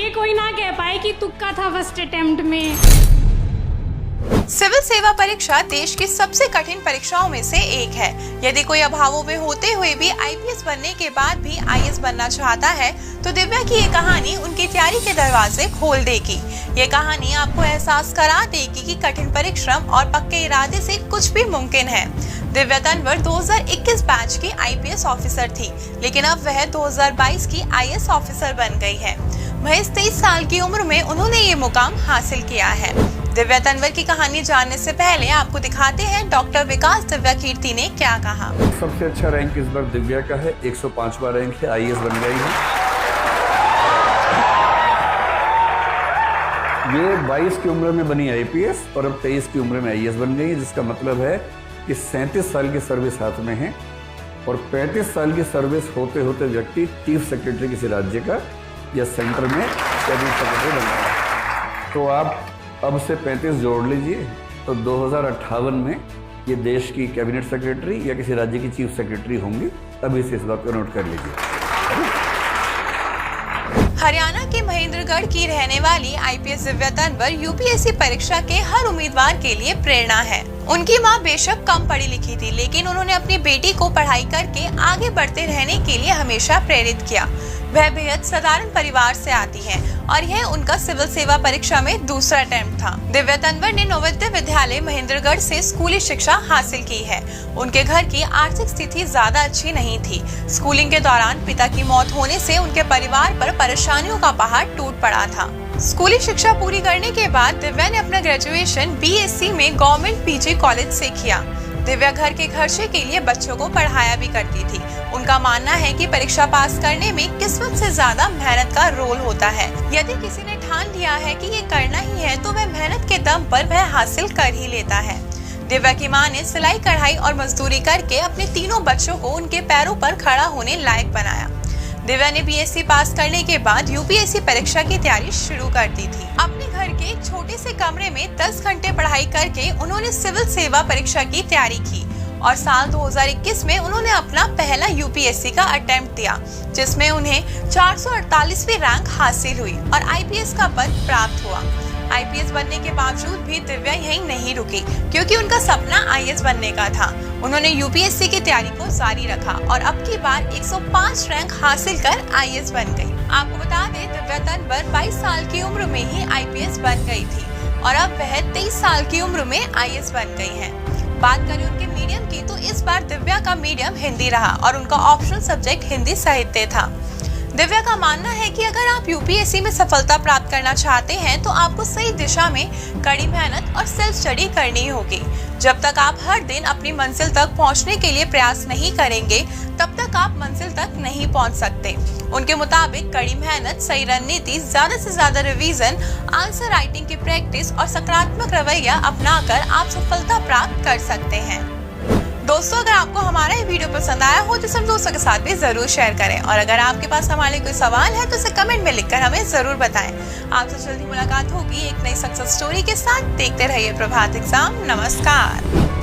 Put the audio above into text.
ये कोई ना कह पाए कि तुक्का था फर्स्ट अटेम्प्ट में। सिविल सेवा परीक्षा देश की सबसे कठिन परीक्षाओं में से एक है। यदि कोई अभावों में होते हुए भी आईपीएस बनने के बाद भी आईएएस बनना चाहता है तो दिव्या की ये कहानी उनकी तैयारी के दरवाजे खोल देगी। ये कहानी आपको एहसास करा देगी कि कठिन परिश्रम और पक्के इरादे से कुछ भी मुमकिन है। दिव्या तंवर 2021 बैच की आईपीएस ऑफिसर थी, लेकिन अब वह 2022 की आईएएस ऑफिसर बन गई है। महज 23 साल की उम्र में उन्होंने ये मुकाम हासिल किया है। दिव्या तंवर की कहानी जानने से पहले आपको दिखाते हैं डॉक्टर विकास दिव्या कीर्ति ने क्या कहा। सबसे अच्छा रैंक इस बार दिव्या का है, 105वां रैंक है, आईएएस बन गई है। ये 22 की उम्र में बनी आईपीएस और अब 23 की उम्र में आईएएस बन गई है, जिसका मतलब है कि 37 साल की सर्विस हाथ में है और 35 साल की सर्विस होते होते व्यक्ति चीफ सेक्रेटरी किसी राज्य का या सेंटर में कैबिनेट सेक्रेटरी बन गया है। तो आप अब से 35 जोड़ लीजिए तो 2058 में ये देश की कैबिनेट सेक्रेटरी या किसी राज्य की चीफ सेक्रेटरी होंगी। अभी से इस बात को नोट कर लीजिए। हरियाणा के महेंद्रगढ़ की रहने वाली आईपीएस दिव्या तंवर यूपीएससी परीक्षा के हर उम्मीदवार के लिए प्रेरणा है। उनकी मां बेशक कम पढ़ी लिखी थी, लेकिन उन्होंने अपनी बेटी को पढ़ाई करके आगे बढ़ते रहने के लिए हमेशा प्रेरित किया। वह बेहद साधारण परिवार से आती हैं और यह उनका सिविल सेवा परीक्षा में दूसरा अटेम्प्ट था। दिव्या तंवर ने नवोदय विद्यालय महेंद्रगढ़ से स्कूली शिक्षा हासिल की है। उनके घर की आर्थिक स्थिति ज्यादा अच्छी नहीं थी। स्कूलिंग के दौरान पिता की मौत होने से उनके परिवार पर परेशानियों का पहाड़ टूट पड़ा था। स्कूली शिक्षा पूरी करने के बाद दिव्या ने अपना ग्रेजुएशन बीएससी में गवर्नमेंट पीजी कॉलेज से किया। दिव्या घर के खर्चे के लिए बच्चों को पढ़ाया भी करती थी। उनका मानना है कि परीक्षा पास करने में किस्मत से ज्यादा मेहनत का रोल होता है। यदि किसी ने ठान लिया है कि ये करना ही है तो वह मेहनत के दम पर वह हासिल कर ही लेता है। दिव्या की मां ने सिलाई कढ़ाई और मजदूरी करके अपने तीनों बच्चों को उनके पैरों पर खड़ा होने लायक बनाया। दिव्या ने बीएससी पास करने के बाद यूपीएससी परीक्षा की तैयारी शुरू कर दी थी। अपने घर के एक छोटे से कमरे में 10 घंटे पढ़ाई करके उन्होंने सिविल सेवा परीक्षा की तैयारी की और साल 2021 में उन्होंने अपना पहला यूपीएससी का अटेम्प्ट दिया, जिसमें उन्हें 448वीं रैंक हासिल हुई और आईपीएस का पद प्राप्त हुआ। आईपीएस बनने के बावजूद भी दिव्या यहीं नहीं रुकी, क्योंकि उनका सपना आईएएस बनने का था। उन्होंने यूपीएससी की तैयारी को जारी रखा और अब की बार 105 रैंक हासिल कर आईएएस बन गई। आपको बता दें, दिव्या तंवर 22 साल की उम्र में ही आईपीएस बन गई थी और अब वह 23 साल की उम्र में आईएएस बन गई हैं। बात करें उनके मीडियम की तो इस बार दिव्या का मीडियम हिंदी रहा और उनका ऑप्शनल सब्जेक्ट हिंदी साहित्य था। दिव्या का मानना है कि अगर आप यूपीएससी में सफलता प्राप्त करना चाहते हैं तो आपको सही दिशा में कड़ी मेहनत और सेल्फ स्टडी करनी होगी। जब तक आप हर दिन अपनी मंजिल तक पहुंचने के लिए प्रयास नहीं करेंगे, तब तक आप मंजिल तक नहीं पहुंच सकते। उनके मुताबिक कड़ी मेहनत, सही रणनीति, ज्यादा से ज्यादा रिवीजन, आंसर राइटिंग की प्रैक्टिस और सकारात्मक रवैया अपनाकर आप सफलता प्राप्त कर सकते हैं। दोस्तों, अगर आपको हमारा ये वीडियो पसंद आया हो तो सब दोस्तों के साथ भी जरूर शेयर करें और अगर आपके पास हमारे लिए कोई सवाल है तो इसे कमेंट में लिखकर हमें जरूर बताएं। आपसे जल्दी मुलाकात होगी एक नई सक्सेस स्टोरी के साथ। देखते रहिए प्रभात एग्जाम। नमस्कार।